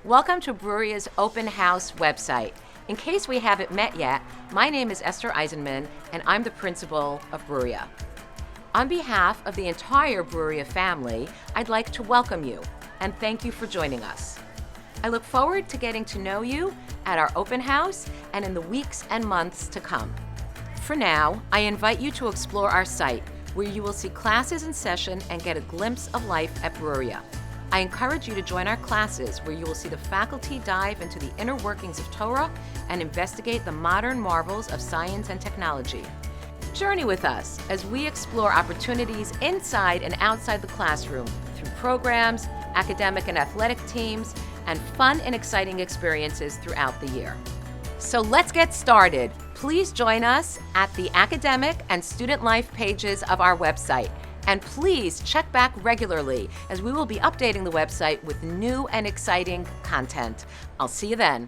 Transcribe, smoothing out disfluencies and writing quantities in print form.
Welcome to Bruria's Open House website. In case we haven't met yet, my name is Esther Eisenman, and I'm the principal of Bruria. On behalf of the entire Bruria family, I'd like to welcome you and thank you for joining us. I look forward to getting to know you at our open house and in the weeks and months to come. For now, I invite you to explore our site, where you will see classes in session and get a glimpse of life at Bruria. I encourage you to join our classes, where you will see the faculty dive into the inner workings of Torah and investigate the modern marvels of science and technology. Journey with us as we explore opportunities inside and outside the classroom through programs, academic and athletic teams, and fun and exciting experiences throughout the year. So let's get started. Please join us at the academic and student life pages of our website. And please check back regularly, as we will be updating the website with new and exciting content. I'll see you then.